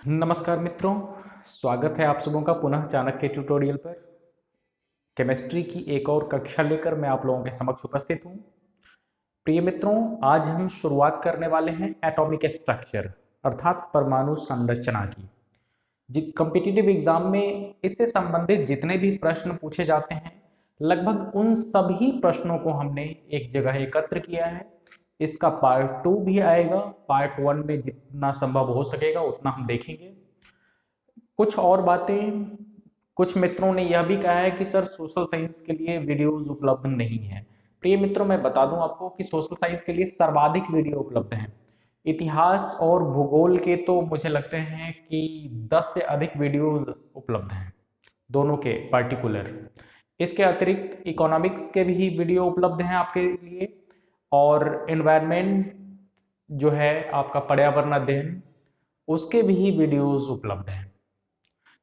नमस्कार मित्रों, स्वागत है आप सबों का पुनः चाणक्य ट्यूटोरियल पर। केमिस्ट्री की एक और कक्षा लेकर मैं आप लोगों के समक्ष उपस्थित हूं। प्रिय मित्रों, आज हम शुरुआत करने वाले हैं एटॉमिक स्ट्रक्चर अर्थात परमाणु संरचना की। कॉम्पिटिटिव एग्जाम में इससे संबंधित जितने भी प्रश्न पूछे जाते हैं, लगभग उन सभी प्रश्नों को हमने एक जगह एकत्र किया है। इसका पार्ट 2 भी आएगा। पार्ट 1 में जितना संभव हो सकेगा उतना हम देखेंगे। कुछ और बातें, कुछ मित्रों ने यह भी कहा है कि सर सोशल साइंस के लिए वीडियोस उपलब्ध नहीं है। प्रिय मित्रों, मैं बता दूं आपको कि सोशल साइंस के लिए सर्वाधिक वीडियो उपलब्ध हैं। इतिहास और भूगोल के तो मुझे लगते हैं कि 10 से अधिक वीडियोस उपलब्ध हैं, दोनों के पार्टिकुलर। इसके अतिरिक्त इकोनॉमिक्स के भी वीडियो उपलब्ध हैं आपके लिए, और एनवायरनमेंट जो है आपका पर्यावरण अध्ययन, उसके भी वीडियोस उपलब्ध हैं।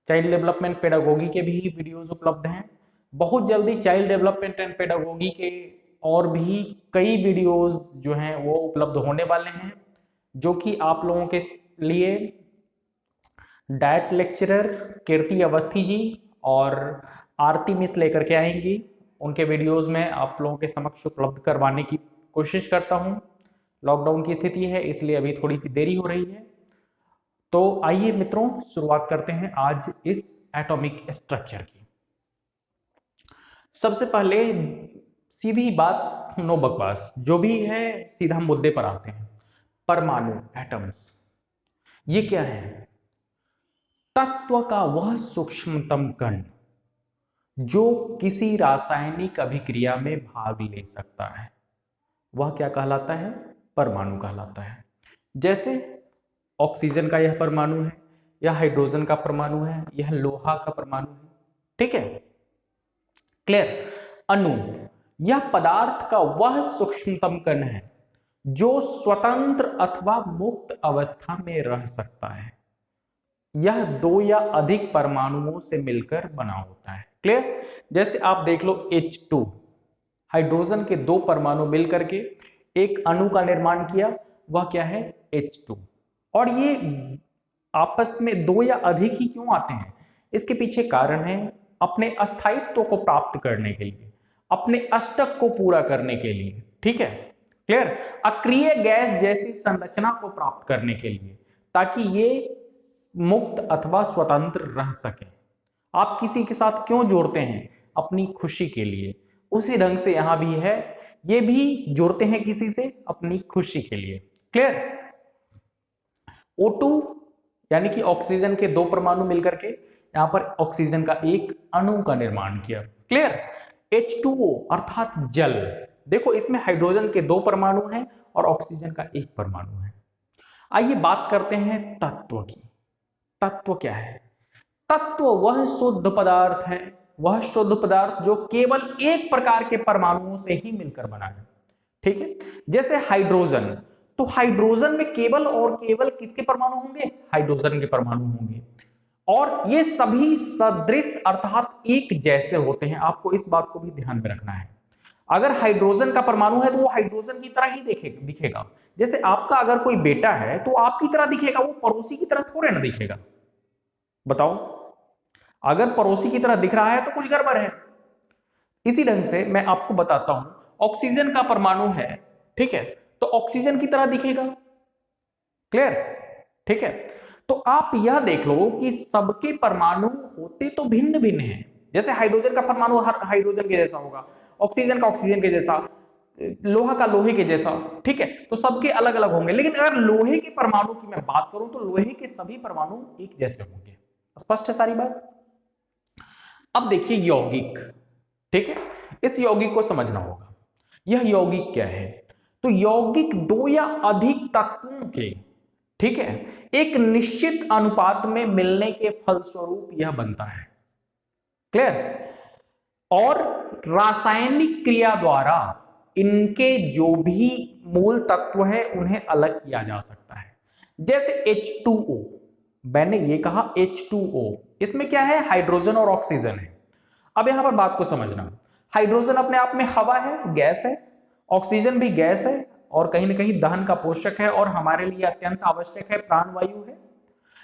चाइल्ड डेवलपमेंट पेडागोगी के भी वीडियोस उपलब्ध हैं। बहुत जल्दी चाइल्ड डेवलपमेंट एंड पेडागोगी के और भी कई वीडियोस जो हैं वो उपलब्ध होने वाले हैं, जो कि आप लोगों के लिए डायट लेक्चरर कीर्ति अवस्थी जी और आरती मिस लेकर के आएंगी। उनके वीडियोस में आप लोगों के समक्ष उपलब्ध करवाने की कोशिश करता हूं। लॉकडाउन की स्थिति है, इसलिए अभी थोड़ी सी देरी हो रही है। तो आइए मित्रों, शुरुआत करते हैं आज इस एटॉमिक स्ट्रक्चर की। सबसे पहले सीधी बात, नो बकवास, जो भी है सीधा मुद्दे पर आते हैं। परमाणु, एटम्स, ये क्या है? तत्व का वह सूक्ष्मतम कण जो किसी रासायनिक अभिक्रिया में भाग ले सकता है, वह क्या कहलाता है? परमाणु कहलाता है। जैसे ऑक्सीजन का यह परमाणु है, यह हाइड्रोजन का परमाणु है, यह लोहा का परमाणु है। ठीक है, क्लियर? अणु, यह पदार्थ का वह सूक्ष्मतम कण है जो स्वतंत्र अथवा मुक्त अवस्था में रह सकता है। यह दो या अधिक परमाणुओं से मिलकर बना होता है। क्लियर? जैसे आप देख लो H2, हाइड्रोजन के दो परमाणु मिलकर के एक अणु का निर्माण किया, वह क्या है? H2। और ये आपस में दो या अधिक ही क्यों आते हैं? इसके पीछे कारण है अपने अस्थायित्व को प्राप्त करने के लिए, अपने अष्टक को पूरा करने के लिए। ठीक है, क्लियर? अक्रिय गैस जैसी संरचना को प्राप्त करने के लिए, ताकि ये मुक्त अथवा स्वतंत्र रह सके। आप किसी के साथ क्यों जोड़ते हैं? अपनी खुशी के लिए। उसी ढंग से यहां भी है, ये भी जोड़ते हैं किसी से अपनी खुशी के लिए। क्लियर? O2 यानी कि ऑक्सीजन के दो परमाणु मिलकर के यहां पर ऑक्सीजन का एक अणु का निर्माण किया। क्लियर? H2O अर्थात जल, देखो इसमें हाइड्रोजन के दो परमाणु हैं और ऑक्सीजन का एक परमाणु है। आइए बात करते हैं तत्व की। तत्व क्या है? तत्व वह शुद्ध पदार्थ है, वह शुद्ध पदार्थ जो केवल एक प्रकार के परमाणुओं से ही मिलकर बना है। ठीक है, जैसे हाइड्रोजन, तो हाइड्रोजन में केवल और केवल किसके परमाणु होंगे? हाइड्रोजन के परमाणु होंगे, और ये सभी सदृश अर्थात एक जैसे होते हैं। आपको इस बात को भी ध्यान में रखना है। अगर हाइड्रोजन का परमाणु है तो वो हाइड्रोजन की तरह ही दिखेगा। जैसे आपका अगर कोई बेटा है तो आपकी तरह दिखेगा, वो पड़ोसी की तरह थोड़े ना दिखेगा। बताओ, अगर पड़ोसी की तरह दिख रहा है तो कुछ गड़बड़ है। इसी ढंग से मैं आपको बताता हूं, ऑक्सीजन का परमाणु है, ठीक है, तो ऑक्सीजन की तरह दिखेगा। क्लियर? ठीक है, तो आप यह देख लो कि सबके परमाणु होते तो भिन्न भिन्न हैं। जैसे हाइड्रोजन का परमाणु हर हाइड्रोजन के जैसा होगा, ऑक्सीजन का ऑक्सीजन के जैसा, लोहा का लोहे के जैसा। ठीक है, तो सबके अलग अलग होंगे। लेकिन अगर लोहे के परमाणु की मैं बात करूं तो लोहे के सभी परमाणु एक जैसे होंगे। स्पष्ट है सारी बात? अब देखिए यौगिक। ठीक है, इस यौगिक को समझना होगा। यह यौगिक क्या है? तो यौगिक दो या अधिक तत्वों के, ठीक है, एक निश्चित अनुपात में मिलने के फलस्वरूप यह बनता है। क्लियर? और रासायनिक क्रिया द्वारा इनके जो भी मूल तत्व है उन्हें अलग किया जा सकता है। जैसे H2O, मैंने ये कहा H2O, इसमें क्या है? हाइड्रोजन और ऑक्सीजन है। अब यहां पर बात को समझना, हाइड्रोजन अपने आप में हवा है, गैस है, ऑक्सीजन भी गैस है और कहीं ना कहीं दहन का पोषक है और हमारे लिए अत्यंत आवश्यक है, प्राणवायु है।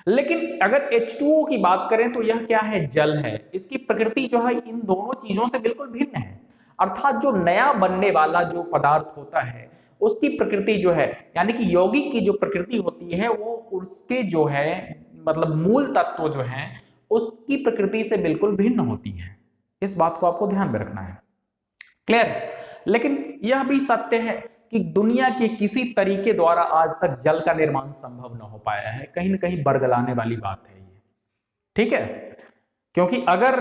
लेकिन अगर H2O की बात करें तो यह क्या है, जल है। इसकी प्रकृति जो है इन दोनों चीजों से बिल्कुल भिन्न है। अर्थात जो नया बनने वाला जो पदार्थ होता है उसकी प्रकृति जो है, यानी कि यौगिक की जो प्रकृति होती है वो उसके जो है मतलब मूल तत्व जो है उसकी प्रकृति से बिल्कुल भिन्न होती है। इस बात को आपको ध्यान में रखना है। क्लियर। लेकिन यह भी सत्य है कि दुनिया के किसी तरीके द्वारा आज तक जल का निर्माण संभव न हो पाया है। कहीं ना कहीं बरगलाने वाली बात है ये, ठीक है। क्योंकि अगर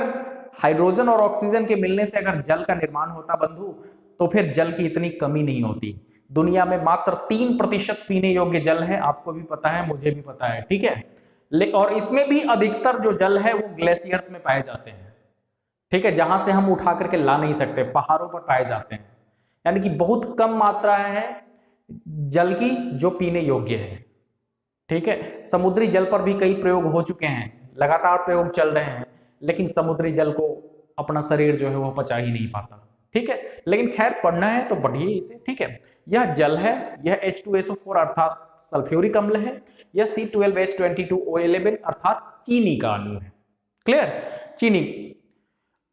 हाइड्रोजन और ऑक्सीजन के मिलने से अगर जल का निर्माण होता बंधु, तो फिर जल की इतनी कमी नहीं होती। दुनिया में मात्र 3% पीने योग्य जल है, आपको भी पता है, मुझे भी पता है, ठीक है। और इसमें भी अधिकतर जो जल है वो ग्लेशियर्स में पाए जाते हैं, ठीक है, जहां से हम उठा करके ला नहीं सकते, पहाड़ों पर पाए जाते हैं। यानी कि बहुत कम मात्रा है जल की जो पीने योग्य है, ठीक है। समुद्री जल पर भी कई प्रयोग हो चुके हैं, लगातार प्रयोग चल रहे हैं, लेकिन समुद्री जल को अपना शरीर जो है वो पचा ही नहीं पाता, ठीक है। लेकिन खैर पढ़ना है तो पढ़िए इसे, ठीक है। यह जल है, यह H2SO4 अर्थात सल्फ्यूरिक अम्ल है, यह C12H22O11 अर्थात चीनी का अणु है। क्लियर, चीनी।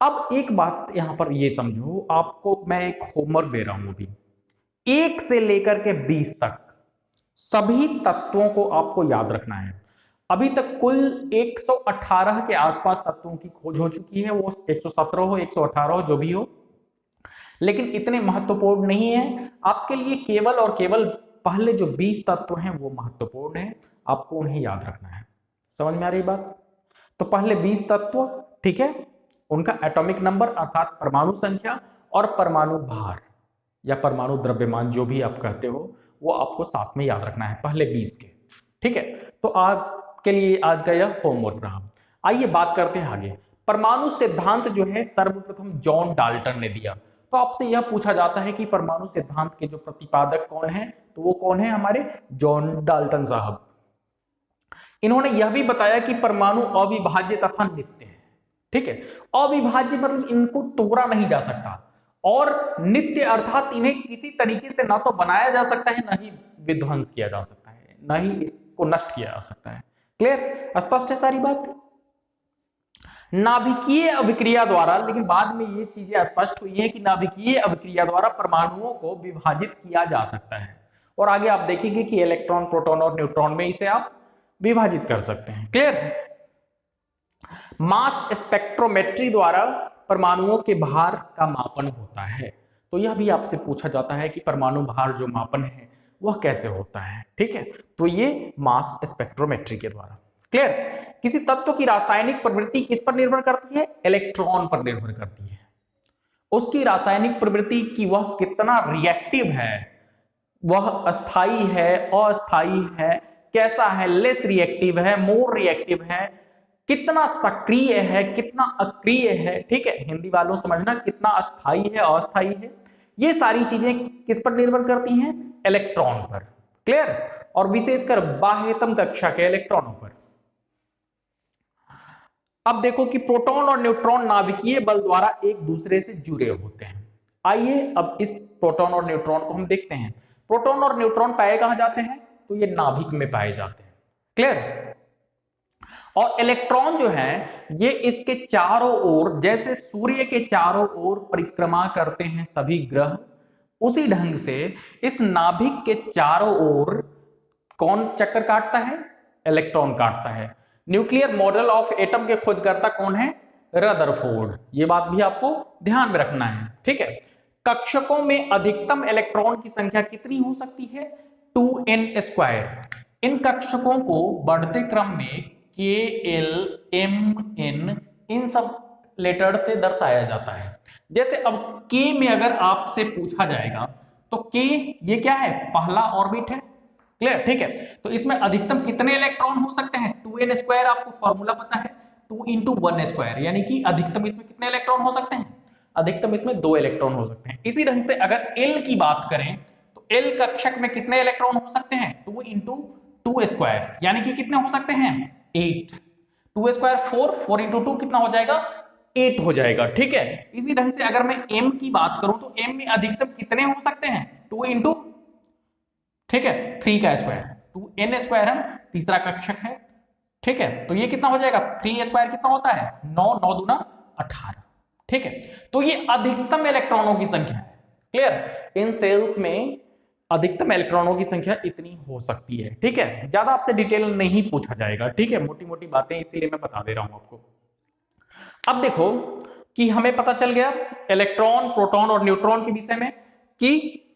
अब एक बात यहां पर ये समझो, आपको मैं एक होमवर्क दे रहा हूं अभी, 1 से लेकर के 20 तक सभी तत्वों को आपको याद रखना है। अभी तक कुल 118 के आसपास तत्वों की खोज हो चुकी है, वो 117 हो 118 हो जो भी हो, लेकिन इतने महत्वपूर्ण नहीं है आपके लिए। केवल और केवल पहले जो 20 तत्व हैं वो महत्वपूर्ण है, आपको उन्हें याद रखना है। समझ में आ रही बात? तो पहले 20 तत्व, ठीक है, उनका एटॉमिक नंबर अर्थात परमाणु संख्या और परमाणु भार या परमाणु द्रव्यमान जो भी आप कहते हो वो आपको साथ में याद रखना है, पहले 20 के, ठीक है। तो आपके लिए आज का यह होमवर्क रहा। आइए बात करते हैं आगे। परमाणु सिद्धांत जो है सर्वप्रथम जॉन डाल्टन ने दिया। तो आपसे यह पूछा जाता है कि परमाणु सिद्धांत के जो प्रतिपादक कौन है, तो वो कौन है, हमारे जॉन डाल्टन साहब। इन्होंने यह भी बताया कि परमाणु अविभाज्य तथा नित्य है, ठीक है। अविभाज्य मतलब इनको तोड़ा नहीं जा सकता, और नित्य अर्थात इन्हें किसी तरीके से ना तो बनाया जा सकता है, ना ही विध्वंस किया जा सकता है, ना ही इसको नष्ट किया जा सकता है। क्लियर, स्पष्ट है सारी बात? नाभिकीय अभिक्रिया द्वारा, लेकिन बाद में ये चीजें स्पष्ट हुई है कि नाभिकीय अभिक्रिया द्वारा परमाणुओं को विभाजित किया जा सकता है, और आगे आप देखेंगे कि इलेक्ट्रॉन, प्रोटॉन और न्यूट्रॉन में इसे आप विभाजित कर सकते हैं। क्लियर। मास स्पेक्ट्रोमेट्री द्वारा परमाणुओं के भार का मापन होता है। तो यह भी आपसे पूछा जाता है कि परमाणु भार जो मापन है वह कैसे होता है, ठीक है। तो ये मास स्पेक्ट्रोमेट्री के द्वारा। क्लियर। किसी तत्व की रासायनिक प्रवृत्ति किस पर निर्भर करती है? इलेक्ट्रॉन पर निर्भर करती है। उसकी रासायनिक प्रवृत्ति की वह कितना रिएक्टिव है, वह अस्थाई है, अस्थाई है, कैसा है, लेस रिएक्टिव है, मोर रिएक्टिव है, कितना सक्रिय है, कितना अक्रिय है, ठीक है। हिंदी वालों समझना, कितना अस्थाई है, अस्थाई है, ये सारी चीजें किस पर निर्भर करती हैं? इलेक्ट्रॉन पर। क्लियर। और विशेषकर बाह्यतम कक्षा के इलेक्ट्रॉनों पर। अब देखो कि प्रोटॉन और न्यूट्रॉन नाभिकीय बल द्वारा एक दूसरे से जुड़े होते हैं। आइए अब इस प्रोटॉन और न्यूट्रॉन को हम देखते हैं। प्रोटॉन और न्यूट्रॉन पाए कहां जाते हैं? तो ये नाभिक में पाए जाते हैं। क्लियर। और इलेक्ट्रॉन जो है ये इसके चारों ओर, जैसे सूर्य के चारों ओर परिक्रमा करते हैं सभी ग्रह, उसी ढंग से इस नाभिक के चारों ओर कौन चक्कर काटता है? इलेक्ट्रॉन काटता है। न्यूक्लियर मॉडल ऑफ एटम के खोजकर्ता कौन है? रदरफोर्ड। ये बात भी आपको ध्यान में रखना है, ठीक है। कक्षकों में अधिकतम इलेक्ट्रॉन की संख्या कितनी हो सकती है? 2n²। इन कक्षकों को बढ़ते क्रम में के, एल, एम, एन इन सब लेटर से दर्शाया जाता है। जैसे अब के में अगर आपसे पूछा जाएगा तो के ये क्या है? पहला ऑर्बिट है। क्लियर, ठीक है। तो इसमें अधिकतम कितने इलेक्ट्रॉन हो सकते हैं? 2n²। आपको फॉर्मूला पता है, 2 × 1², यानी कि अधिकतम इसमें कितने इलेक्ट्रॉन हो सकते हैं? अधिकतम इसमें 2 इलेक्ट्रॉन हो सकते हैं। इसी ढंग से अगर एल की बात करें तो एल कक्षक में कितने इलेक्ट्रॉन हो सकते हैं? 2 × 2², यानी कि कितने हो सकते हैं? 8। 2² 4, 4 × 2 कितना हो जाएगा? 8 हो जाएगा, ठीक है। इसी ढंग से अगर मैं m की बात करूं तो m में अधिकतम कितने हो सकते हैं? 2 × ठीक है 3 का स्क्वायर, 2n² हम तीसरा कक्षक है, ठीक है, तो ये कितना हो जाएगा 3a स्क्वायर कितना होता है 9, 9 दूना 18। ठीक है, तो ये अधिकतम इलेक्ट्रॉनों की संख्या है। क्लियर, इन सेल्स में अधिकतम इलेक्ट्रॉनों की संख्या इतनी हो सकती है। ठीक है, ज्यादा आपसे डिटेल नहीं पूछा जाएगा। ठीक है, मोटी मोटी बातें इसीलिए मैं बता दे रहा हूं आपको। अब देखो कि हमें पता चल गया इलेक्ट्रॉन, प्रोटॉन और न्यूट्रॉन के विषय में कि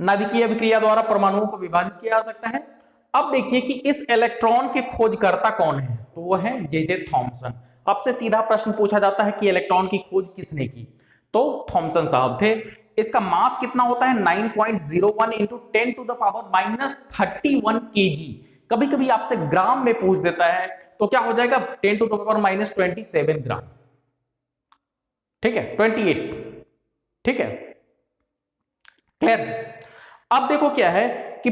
नाभिकीय अभिक्रिया द्वारा परमाणुओं को विभाजित किया जा सकता है। अब देखिए कि इस इलेक्ट्रॉन के खोजकर्ता कौन है, तो वो है जे थॉमसन। आपसे सीधा प्रश्न पूछा जाता है कि इलेक्ट्रॉन की खोज किसने की, तो थॉमसन साहब थे। इसका मास कितना होता है 9.01 into 10 to the power -31 KG. कभी कभी आपसे ग्राम में पूछ देता है, तो क्या हो जाएगा 10 टू द पावर -27 ग्राम। ठीक है, 28। ठीक है, क्लियर। अब देखो क्या है कि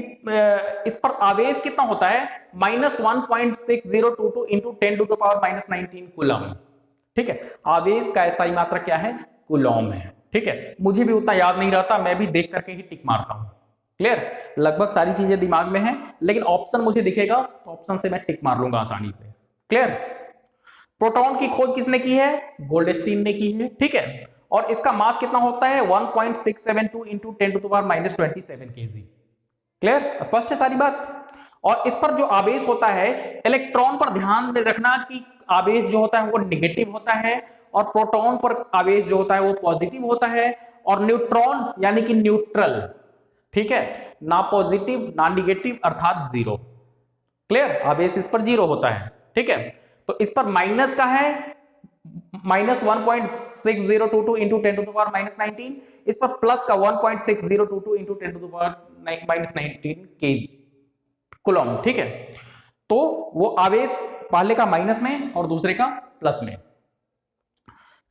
इस पर आवेश कितना होता है -1.6022 into 10 to the power -19 coulomb. ठीक है, आवेश का SI मात्रा क्या है, कूलम है। ठीक है, मुझे भी उतना याद नहीं रहता, मैं भी देख करके ही टिक मारता हूं। क्लियर, लगभग सारी चीजें दिमाग में है, लेकिन ऑप्शन मुझे दिखेगा तो ऑप्शन से मैं टिक मार लूंगा आसानी से। क्लियर। प्रोटॉन की खोज किसने की है, गोल्डस्टीन ने की है। ठीक है, और इसका मास कितना होता है 1.672 into 10 to the power -27 KG. Clear, स्पष्ट है सारी बात। और इस पर जो आवेश होता है, इलेक्ट्रॉन पर ध्यान में रखना कि आवेश जो होता है वो नेगेटिव होता है, और प्रोटॉन पर आवेश जो होता है वो पॉजिटिव होता है, और न्यूट्रॉन यानी कि न्यूट्रल, ठीक है, ना पॉजिटिव ना निगेटिव अर्थात जीरो। क्लियर, आवेश इस पर जीरो होता है। ठीक है, तो इस पर माइनस का है -1.6022 इंटू 10 टू द पावर -19, इस पर प्लस का 1.6022 into 10 to the power -19 KG coulomb. ठीक है, तो वो आवेश पहले का माइनस में और दूसरे का प्लस में।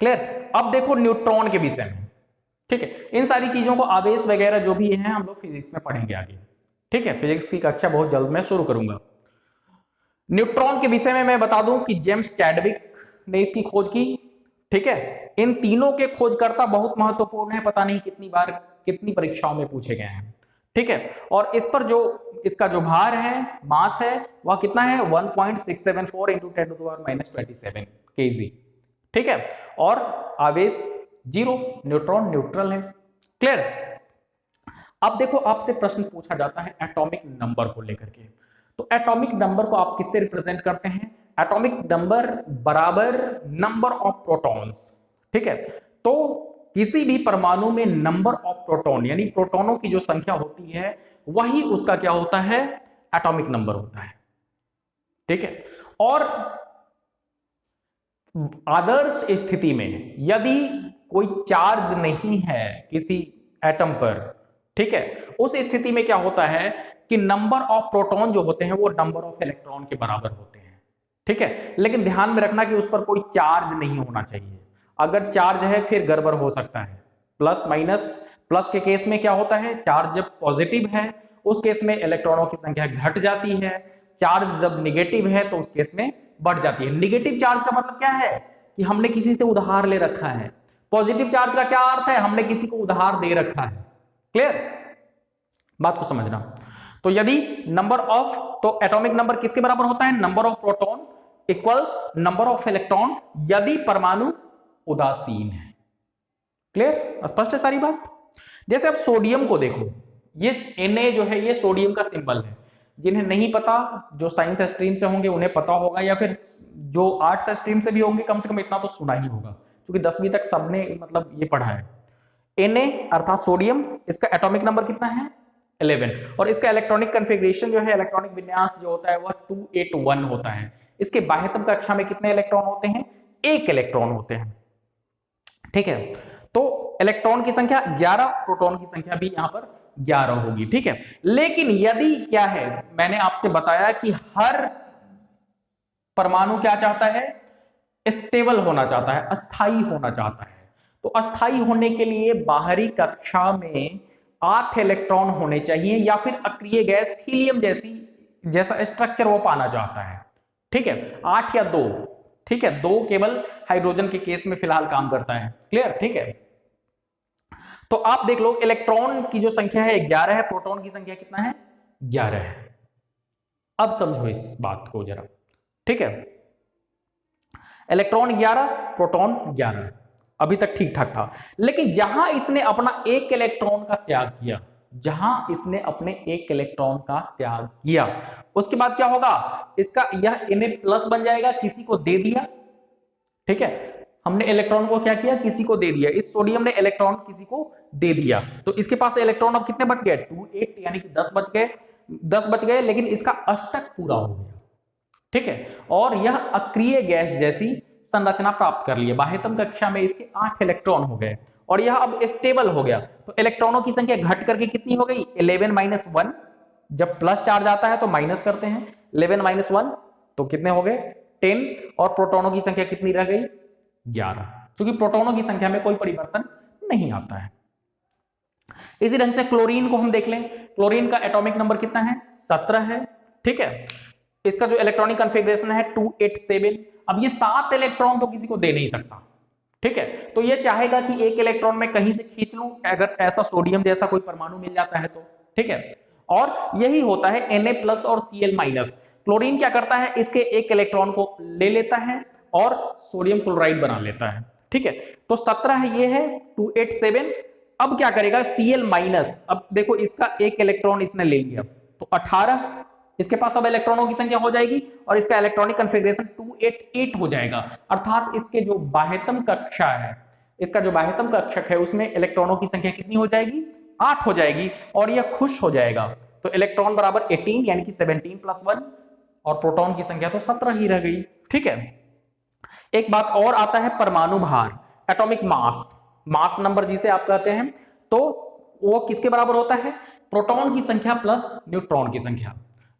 क्लियर, अब देखो न्यूट्रॉन के विषय में। ठीक है, इन सारी चीजों को आवेश वगैरह जो भी है हम लोग फिजिक्स में पढ़ेंगे आगे। ठीक है, फिजिक्स की कक्षा बहुत जल्द मैं शुरू करूंगा। न्यूट्रॉन के विषय में मैं बता दूं कि जेम्स चैडविक ने इसकी खोज की। ठीक है, इन तीनों के खोजकर्ता बहुत महत्वपूर्ण है, पता नहीं कितनी बार कितनी परीक्षाओं में पूछे गए हैं। ठीक है, और इस पर जो इसका जो भार है, मास है, वह कितना है 1.674 into 10 to the power -27 KG. ठीक है, और आवेश जीरो, न्यूट्रॉन न्यूट्रल है। क्लियर। अब देखो आपसे प्रश्न पूछा जाता है एटॉमिक नंबर को लेकर के, तो एटॉमिक नंबर को आप किससे रिप्रेजेंट करते हैं, एटॉमिक नंबर बराबर नंबर ऑफ प्रोटॉन्स। ठीक है, तो किसी भी परमाणु में नंबर ऑफ प्रोटॉन यानी प्रोटॉनों की जो संख्या होती है वही उसका क्या होता है, एटॉमिक नंबर होता है। ठीक है, और आदर्श स्थिति में यदि कोई चार्ज नहीं है किसी एटम पर, ठीक है, उस स्थिति में क्या होता है कि नंबर ऑफ प्रोटॉन जो होते हैं वो नंबर ऑफ इलेक्ट्रॉन के बराबर होते हैं। ठीक है, लेकिन ध्यान में रखना कि उस पर कोई चार्ज नहीं होना चाहिए। अगर चार्ज है फिर गड़बड़ हो सकता है। प्लस माइनस, प्लस के केस में क्या होता है, चार्ज जब पॉजिटिव है उस केस में इलेक्ट्रॉनों की संख्या घट जाती है, चार्ज जब निगेटिव है तो उस केस में बढ़ जाती है। निगेटिव चार्ज का मतलब क्या है कि हमने किसी से उधार ले रखा है, पॉजिटिव चार्ज का क्या अर्थ है, हमने किसी को उधार दे रखा है। क्लियर, बात को समझना। तो यदि नंबर ऑफ, तो एटॉमिक नंबर किसके बराबर होता है, number of proton equals number of electron यदि परमाणु उदासीन है। क्लियर, स्पष्ट है सारी बात। जैसे अब सोडियम को देखो, ये Na जो है ये सोडियम का सिंबल है। जिन्हें नहीं पता, जो साइंस स्ट्रीम से होंगे उन्हें पता होगा, या फिर जो आर्ट्स स्ट्रीम से भी होंगे कम से कम इतना तो सुना ही होगा, क्योंकि 10वीं तक सबने मतलब ये पढ़ा है। Na अर्थात सोडियम, इसका एटॉमिक नंबर कितना है 11, और इसका इलेक्ट्रॉनिक कॉन्फ़िगरेशन जो है, इलेक्ट्रॉनिक विन्यास जो होता है वह 281 होता है। इसके बाह्यतम कक्षा में कितने इलेक्ट्रॉन होते हैं, 1 इलेक्ट्रॉन होते हैं। ठीक है, तो इलेक्ट्रॉन की संख्या 11, प्रोटॉन की संख्या भी यहां पर 11 होगी। ठीक है, लेकिन यदि क्या है, मैंने आपसे बताया कि हर परमाणु क्या चाहता है, स्टेबल होना चाहता है, अस्थाई होना चाहता है। तो अस्थाई होने के लिए बाहरी कक्षा में 8 इलेक्ट्रॉन होने चाहिए, या फिर अक्रिय गैस हीलियम जैसा स्ट्रक्चर वो पाना चाहता है। ठीक है, 8 या 2। ठीक है, 2 केवल हाइड्रोजन के केस में फिलहाल काम करता है। क्लियर, ठीक है, तो आप देख लो इलेक्ट्रॉन की जो संख्या है 11 है, प्रोटॉन की संख्या कितना है 11 है। अब समझो इस बात को जरा, ठीक है। इलेक्ट्रॉन 11, प्रोटॉन 11, अभी तक ठीक ठाक था। लेकिन जहां इसने अपना एक इलेक्ट्रॉन का त्याग किया, जहां इसने अपने एक इलेक्ट्रॉन का त्याग किया, उसके बाद क्या होगा, इसका यह Na प्लस बन जाएगा, किसी को दे दिया, ठीक है। हमने इलेक्ट्रॉन को क्या किया, किसी को दे दिया, इस सोडियम ने इलेक्ट्रॉन किसी को दे दिया, तो इसके पास इलेक्ट्रॉन अब कितने बच गए, 2 8, यानी कि 10 बच गए, 10 बच गए, लेकिन इसका अष्टक पूरा हो गया, ठीक है। और यह अक्रिय गैस जैसी संरचना प्राप्त कर लिया। बाह्यतम कक्षा में इसके 8 इलेक्ट्रॉन हो गए और यह अब स्टेबल हो गया। तो इलेक्ट्रॉनों की संख्या घट करके कितनी हो गई, 11 - 1। जब प्लस चार्ज आता है तो माइनस करते हैं, 11 - 1 तो कितने हो गए, 10। और प्रोटॉनों की संख्या कितनी रह गई, 11, क्योंकि प्रोटॉनों की संख्या में कोई परिवर्तन नहीं आता है। इसी ढंग से क्लोरीन को हम देख लें। क्लोरीन का एटॉमिक नंबर कितना है, 17 है, ठीक है। इसका जो इलेक्ट्रॉनिक कॉन्फ़िगरेशन है 287। अब ये 7 इलेक्ट्रॉन तो किसी को दे नहीं सकता, ठीक है। तो ये चाहेगा कि एक इलेक्ट्रॉन में कहीं से खींच लूं, अगर ऐसा सोडियम जैसा कोई परमाणु मिल जाता है तो, ठीक है। और यही होता है Na+ और Cl-। क्लोरीन क्या करता है, इसके एक इलेक्ट्रॉन को ले लेता है और सोडियम क्लोराइड बना लेता है, ठीक है। तो 17 ये है, 287। अब क्या करेगा, Cl-। अब देखो इसका एक इलेक्ट्रॉन इसने ले लिया तो 18, इसके पास अब इलेक्ट्रॉनों की संख्या हो जाएगी और इसका इलेक्ट्रॉनिक कॉन्फ़िगरेशन 288 हो जाएगा। अर्थात इसके जो बाह्यतम कक्षा है, इसका जो बाह्यतम कक्षक है उसमें इलेक्ट्रॉनों की संख्या कितनी हो जाएगी, 8 हो जाएगी और यह खुश हो जाएगा। तो इलेक्ट्रॉन बराबर 18, यानी कि 17 + 1, और प्रोटॉन की संख्या तो 17 ही रह गई, ठीक है। एक बात और आता है परमाणु भार, एटॉमिक मास, मास नंबर जिसे आप कहते हैं, तो वो किसके बराबर होता है, प्रोटॉन की संख्या प्लस न्यूट्रॉन की संख्या।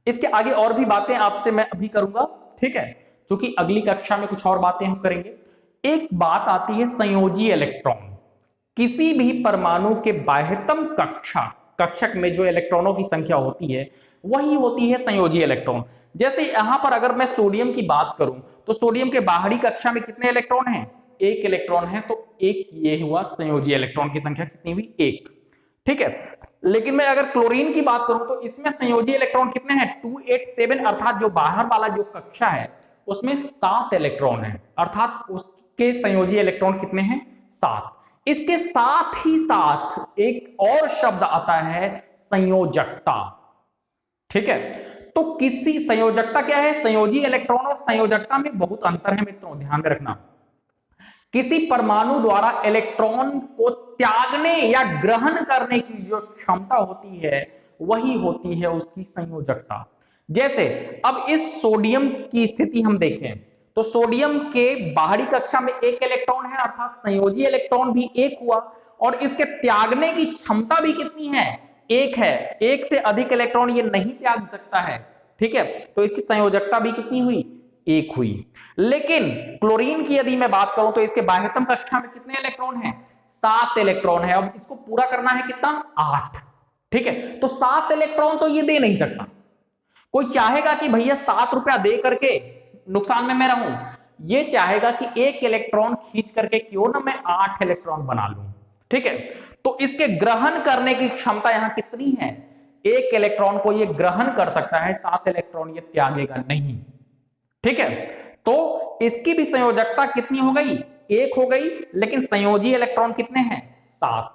इसके आगे और भी बातें आपसे मैं अभी करूंगा, ठीक है, क्योंकि अगली कक्षा में कुछ और बातें हम करेंगे। एक बात आती है संयोजी इलेक्ट्रॉन। किसी भी परमाणु के बाह्यतम कक्षक में जो इलेक्ट्रॉनों की संख्या होती है वही होती है संयोजी इलेक्ट्रॉन। जैसे यहां पर अगर मैं सोडियम की बात करूं तो सोडियम के बाहरी कक्षा में कितने इलेक्ट्रॉन हैं, एक इलेक्ट्रॉन है, तो एक ये हुआ संयोजी इलेक्ट्रॉन की संख्या कितनी हुई, एक, ठीक है। लेकिन मैं अगर क्लोरीन की बात करूं तो इसमें संयोजी इलेक्ट्रॉन कितने हैं, 287, अर्थात जो बाहर वाला जो कक्षा है उसमें 7 इलेक्ट्रॉन है, अर्थात उसके संयोजी इलेक्ट्रॉन कितने हैं, 7। इसके साथ ही साथ एक और शब्द आता है संयोजकता, ठीक है। तो किसी संयोजकता क्या है, संयोजी इलेक्ट्रॉन और संयोजकता में बहुत अंतर है मित्रों, ध्यान में रखना। किसी परमाणु द्वारा इलेक्ट्रॉन को त्यागने या ग्रहण करने की जो क्षमता होती है वही होती है उसकी संयोजकता। जैसे अब इस सोडियम की स्थिति हम देखें तो सोडियम के बाहरी कक्षा में एक इलेक्ट्रॉन है, अर्थात संयोजी इलेक्ट्रॉन भी एक हुआ, और इसके त्यागने की क्षमता भी कितनी है, एक है, एक से अधिक इलेक्ट्रॉन ये नहीं त्याग सकता है, ठीक है। तो इसकी संयोजकता भी कितनी हुई, एक हुई। लेकिन क्लोरीन की यदि मैं बात करूं तो इसके बाह्यतम कक्षा में कितने इलेक्ट्रॉन हैं, 7 इलेक्ट्रॉन है। अब इसको पूरा करना है कितना, 8, ठीक है। तो 7 इलेक्ट्रॉन तो ये दे नहीं सकता। कोई चाहेगा कि भैया 7 रुपया दे करके नुकसान में मैं रहूं, ये चाहेगा कि एक इलेक्ट्रॉन खींच करके क्यों ना मैं 8 इलेक्ट्रॉन बना लूं, ठीक है। तो इसके ग्रहण करने की क्षमता यहां कितनी है, एक इलेक्ट्रॉन को ये ग्रहण कर सकता है, 7 इलेक्ट्रॉन ये त्यागेगा नहीं, ठीक है। तो इसकी भी संयोजकता कितनी हो गई, एक हो गई, लेकिन संयोजी इलेक्ट्रॉन कितने हैं, 7।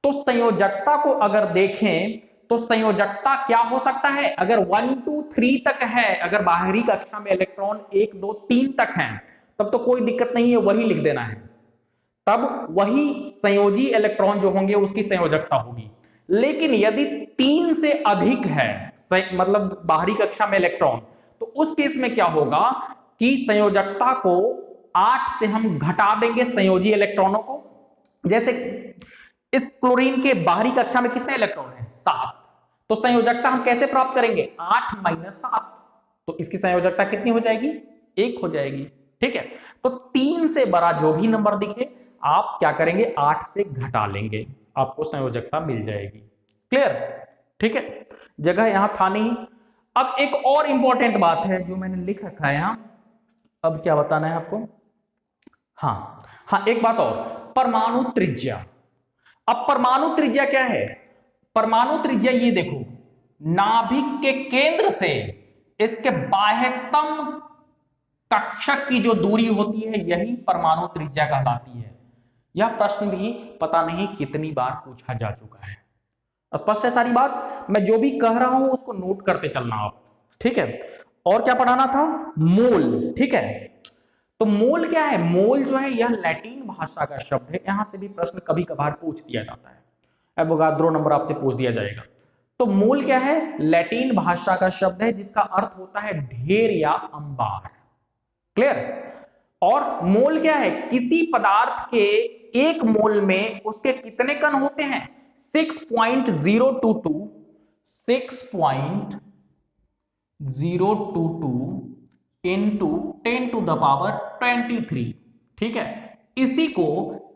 तो संयोजकता को अगर देखें तो संयोजकता क्या हो सकता है, अगर 1 2 3 तक है, अगर बाहरी कक्षा में इलेक्ट्रॉन 1 2 3 तक हैं तब तो कोई दिक्कत नहीं है, वही लिख देना है, तब वही संयोजी इलेक्ट्रॉन जो होंगे उसकी संयोजकता होगी। लेकिन यदि 3 से अधिक है, मतलब बाहरी कक्षा में इलेक्ट्रॉन, तो उस केस में क्या होगा कि संयोजकता को 8 से हम घटा देंगे संयोजी इलेक्ट्रॉनों को। जैसे इस क्लोरीन के बाहरी कक्षा में कितने इलेक्ट्रॉन हैं, 7, तो संयोजकता हम कैसे प्राप्त करेंगे, 8 - 7, तो इसकी संयोजकता कितनी हो जाएगी, 1 हो जाएगी, ठीक है। तो 3 से बड़ा जो भी नंबर दिखे आप क्या करेंगे, 8 से घटा लेंगे, आपको संयोजकता मिल जाएगी, क्लियर, ठीक है। जगह यहां था नहीं। अब एक और इंपॉर्टेंट बात है जो मैंने लिख रखा है यहां, अब क्या बताना है आपको, हाँ एक बात और, परमाणु त्रिज्या। अब परमाणु त्रिज्या क्या है, परमाणु त्रिज्या ये देखो, नाभिक के केंद्र से इसके बाह्यतम कक्षक की जो दूरी होती है यही परमाणु त्रिज्या कहलाती है। यह प्रश्न भी पता नहीं कितनी बार पूछा जा चुका है। स्पष्ट है सारी बात? मैं जो भी कह रहा हूं उसको नोट करते चलना आप, ठीक है। और क्या पढ़ाना था? मोल, ठीक है। तो मोल क्या है? मोल जो है यह लैटिन भाषा का शब्द है। यहां से भी प्रश्न कभी कभार पूछ दिया जाता है, एवोगाद्रो नंबर आपसे पूछ दिया जाएगा। तो मोल क्या है? लैटिन भाषा का शब्द है जिसका अर्थ होता है ढेर या अंबार। क्लियर? और मोल क्या है? किसी पदार्थ के एक मोल में उसके कितने कण होते हैं? 6.022 into 10 to the power 23, ठीक है। इसी को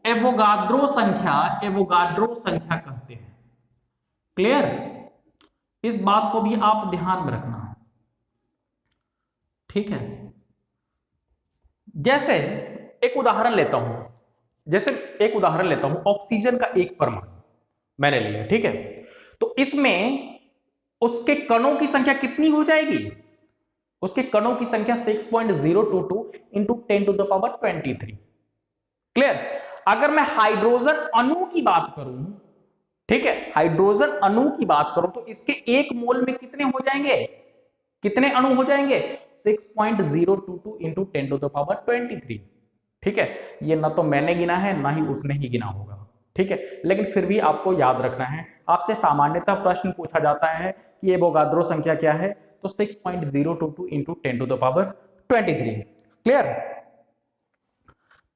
एवोगाद्रो संख्या कहते हैं। क्लियर? इस बात को भी आप ध्यान में रखना, ठीक है। जैसे एक उदाहरण लेता हूं, ऑक्सीजन का एक परमाणु मैंने लिया, ठीक है। तो इसमें उसके कणों की संख्या कितनी हो जाएगी? उसके कणों की संख्या 6.022 into 10 to the power 23। Clear? अगर मैं हाइड्रोजन अणु की बात करूं, ठीक है, हाइड्रोजन अणु की बात करूं तो इसके एक मोल में कितने हो जाएंगे? कितने अणु हो जाएंगे? 6.022 into 10 to the power 23, ठीक है। ये ना तो मैंने गिना है ना ही उसने ही गिना होगा, ठीक है। लेकिन फिर भी आपको याद रखना है, आपसे सामान्यतः प्रश्न पूछा जाता है कि एवोगाद्रो संख्या क्या है, तो 6.022 into 10 to the power 23। Clear?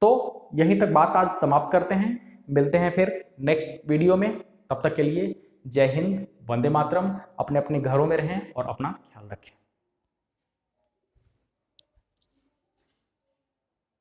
तो यहीं तक बात आज समाप्त करते हैं, मिलते हैं फिर नेक्स्ट वीडियो में। तब तक के लिए जय हिंद, वंदे मातरम। अपने अपने घरों में रहें और अपना ख्याल रखें।